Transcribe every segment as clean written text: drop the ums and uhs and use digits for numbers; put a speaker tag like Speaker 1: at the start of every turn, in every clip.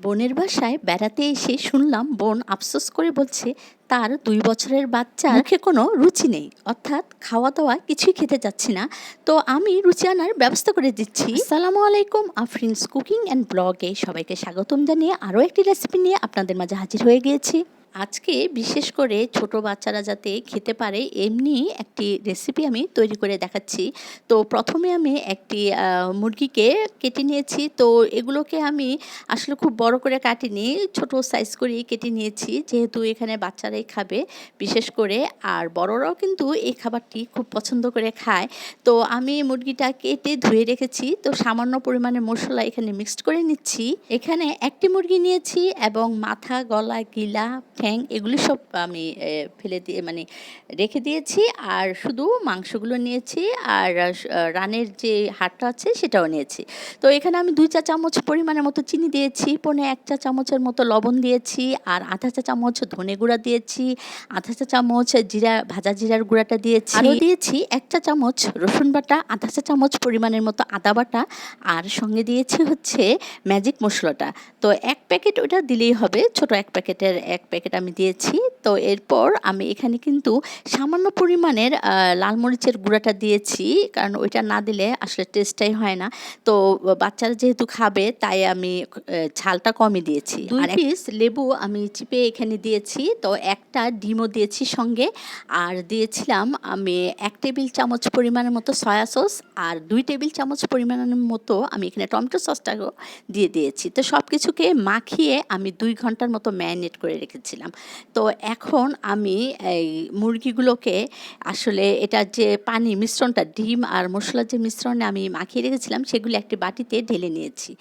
Speaker 1: বোনের বাসায় বেড়াতে এসে শুনলাম বোন আফসোস করে বলছে তার ২ বছরের বাচ্চার মুখে কোনো রুচি নেই, অর্থাৎ খাওয়া দাওয়া কিছুই খেতে যাচ্ছি না। তো আমি রুচি আনার ব্যবস্থা করে দিচ্ছি। আসসালামু আলাইকুম, আফরিনস কুকিং অ্যান্ড ব্লগে সবাইকে স্বাগতম জানিয়ে আরও একটি রেসিপি নিয়ে আপনাদের মাঝে হাজির হয়ে গিয়েছি। আজকে বিশেষ করে ছোট বাচ্চারা যাতে খেতে পারে এমনি একটি রেসিপি আমি তৈরি করে দেখাচ্ছি। তো প্রথমে আমি একটি মুরগিকে কেটে নিয়েছি। তো এগুলোকে আমি আসলে খুব বড় করে কাটিনি, ছোট সাইজ করেই কেটে নিয়েছি, যেহেতু এখানে বাচ্চারাই খাবে বিশেষ করে, আর বড়রাও কিন্তু এই খাবারটি খুব পছন্দ করে খায়। তো আমি মুরগিটা কেটে ধুয়ে রেখেছি। তো সামান্য পরিমাণে মশলা এখানে মিক্সড করে নিচ্ছি। এখানে একটি মুরগি নিয়েছি এবং মাথা, গলা, গিলা, ঠ্যাং এগুলি সব আমি ফেলে দিয়ে রেখে দিয়েছি, আর শুধু মাংসগুলো নিয়েছি, আর রানের যে হাড়টা আছে সেটাও নিয়েছি। তো এখানে আমি 2 চা চামচ পরিমাণের মতো চিনি দিয়েছি, 1.5 চা চামচের মতো লবণ দিয়েছি, আর আধা চা চামচ ধনে গুঁড়া দিয়েছি, আধা চা চামচ ভাজা জিরার গুঁড়াটা দিয়েছি, আরও দিয়েছি 1 চা চামচ রসুন বাটা, আধা চা চামচ পরিমাণের মতো আদা বাটা, আর সঙ্গে দিয়েছি হচ্ছে ম্যাজিক মশলাটা। তো 1 প্যাকেট ওটা দিলেই হবে, ছোট 1 প্যাকেটের 1 প্যাকেট আমি দিয়েছি। তো এরপর আমি এখানে কিন্তু সামান্য পরিমাণের লাল মরিচের গুঁড়াটা দিয়েছি, কারণ ওইটা না দিলে আসলে টেস্টটাই হয় না। তো বাচ্চারা যেহেতু খাবে তাই আমি ঝালটা কমই দিয়েছি। 2 পিস লেবু আমি চিপে এখানে দিয়েছি। তো একটা ডিমও দিয়েছি সঙ্গে, আর দিয়েছিলাম আমি 1 টেবিল চামচ পরিমাণের মতো সয়া সস, আর 2 টেবিল চামচ পরিমাণের মতো আমি এখানে টমেটো সসটাও দিয়ে দিয়েছি। তো সব কিছুকে মাখিয়ে আমি 2 ঘন্টার মতো ম্যারিনেট করে রেখেছিলাম। তো এখন আমি এই মুরগিগুলোকে আসলে এটার যে পানি মিশ্রণটা, ডিম আর মশলার যে মিশ্রণে আমি মাখিয়ে রেখেছিলাম সেগুলো একটি বাটিতে ঢেলে নিয়েছি,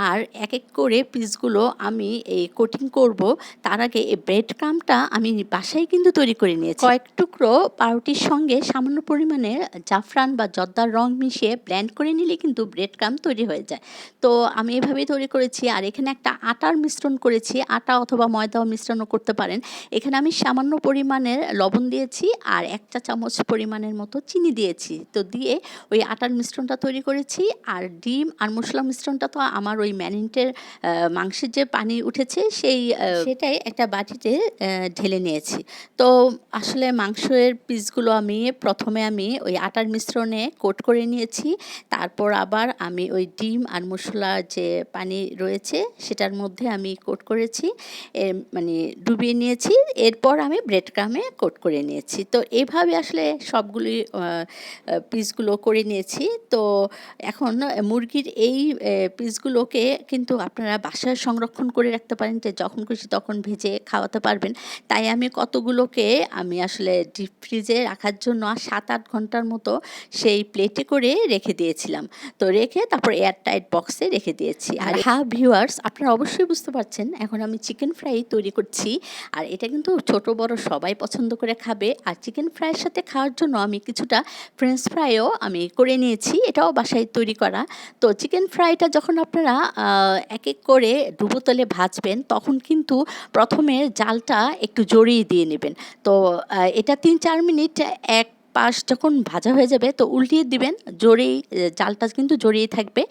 Speaker 1: আর এক এক করে পিসগুলো আমি এই কোটিং করব। তার আগে এই ব্রেড ক্রাম্বটা আমি বাসায় কিন্তু তৈরি করে নিয়েছি। কয়েক টুকরো পাউরুটির সঙ্গে সামান্য পরিমাণে জাফরান বা জর্দার রং মিশিয়ে ব্লেন্ড করে নিলে কিন্তু ব্রেড ক্রাম্ব তৈরি হয়ে যায়। তো আমি এভাবেই তৈরি করেছি। আর এখানে একটা আটার মিশ্রণ করেছি, আটা অথবা ময়দাও মিশ্রণও করতে পারেন। এখানে আমি সামান্য পরিমাণের লবণ দিয়েছি, আর 1 চা চামচ পরিমাণের মতো চিনি দিয়েছি। তো দিয়ে ওই আটার মিশ্রণটা তৈরি করেছি, আর ডিম আর মশলা মিশ্রণটা তো আমার ওই ম্যারিনেটের মাংসের যে পানি উঠেছে সেটাই একটা বাটিতে ঢেলে নিয়েছি। তো আসলে মাংসের পিসগুলো আমি প্রথমে ওই আটার মিশ্রণে কোট করে নিয়েছি, তারপর আবার আমি ওই ডিম আর মশলা যে পানি রয়েছে সেটার মধ্যে আমি কোট করেছি, ডুবিয়ে নিয়েছি। এরপর আমি ব্রেড ক্রামে কোট করে নিয়েছি। তো এভাবে আসলে সবগুলি পিসগুলো করে নিয়েছি। তো এখন মুরগির এই পিসগুলোকে কিন্তু আপনারা বাসায় সংরক্ষণ করে রাখতে পারেন, যে যখন খুশি তখন ভেজে খাওয়াতে পারবেন। তাই আমি কতগুলোকে আমি আসলে ডিপ ফ্রিজে রাখার জন্য 7-8 ঘন্টার মতো সেই প্লেটে করে রেখে দিয়েছিলাম। তো রেখে তারপর এয়ারটাইট বক্সে রেখে দিয়েছি। আর হ্যাঁ ভিউয়ার্স, আপনারা অবশ্যই বুঝতে পারছেন এখন আমি চিকেন ফ্রাই তৈরি করছি, আর এটা কিন্তু ছোট বড় সবাই পছন্দ করে খাবে। আর চিকেন ফ্রাইয়ের সাথে খাওয়ার জন্য আমি কিছুটা ফ্রেঞ্চ ফ্রাইও আমি করে নিয়েছি, এটাও বাসায় তৈরি করা। তো চিকেন ফ্রাইটা যখন আপনারা এক এক করে ডুবো তেলে ভাজবেন, তখন কিন্তু প্রথমে জালটা একটু জড়িয়ে দিয়ে নেবেন। তো এটা 3-4 মিনিট এক পাশ যখন ভাজা হয়ে যাবে তো উল্টিয়ে দিবেন, জালটা কিন্তু জড়িয়ে থাকবে।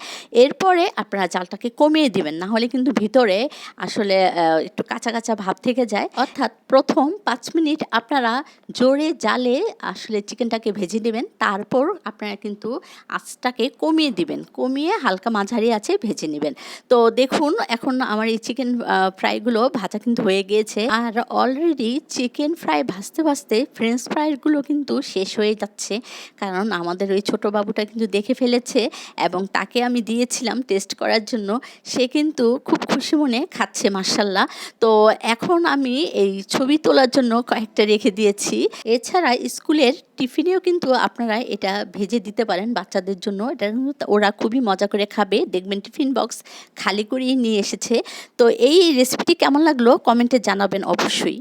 Speaker 1: এরপরে আপনারা জালটাকে কমিয়ে দিবেন, না হলে কিন্তু ভিতরে আসলে একটু কাঁচা কাঁচা ভাব থেকে যায়। অর্থাৎ প্রথম 5 মিনিট আপনারা জোরে জালে আসলে চিকেনটাকে ভেজে নেবেন, তারপর আপনারা কিন্তু আঁচটাকে কমিয়ে দিবেন, কমিয়ে হালকা মাঝারি আছে ভেজে নেবেন। তো দেখুন এখন আমার এই চিকেন ফ্রাইগুলো ভাজা কিন্তু হয়ে গিয়েছে, আর অলরেডি চিকেন ফ্রাই ভাজতে ভাজতে ফ্রেঞ্চ ফ্রাইগুলো কিন্তু শেষ হয়ে যাচ্ছে, কারণ আমাদের ওই ছোটো বাবুটা কিন্তু দেখে ফেলেছে এবং তাকে আমি দিয়েছিলাম টেস্ট করার জন্য। সে কিন্তু খুব খুশি মনে খাচ্ছে মাশাআল্লাহ। তো এখন আমি এই ছবি তোলার জন্য কয়েকটা রেখে দিয়েছি। এছাড়া স্কুলের টিফিনেও কিন্তু আপনারা এটা ভেজে দিতে পারেন বাচ্চাদের জন্য, এটা কিন্তু ওরা খুবই মজা করে খাবে। দেখবেন টিফিন বক্স খালি করেই নিয়ে এসেছে। তো এই রেসিপিটি কেমন লাগলো কমেন্টে জানাবেন অবশ্যই।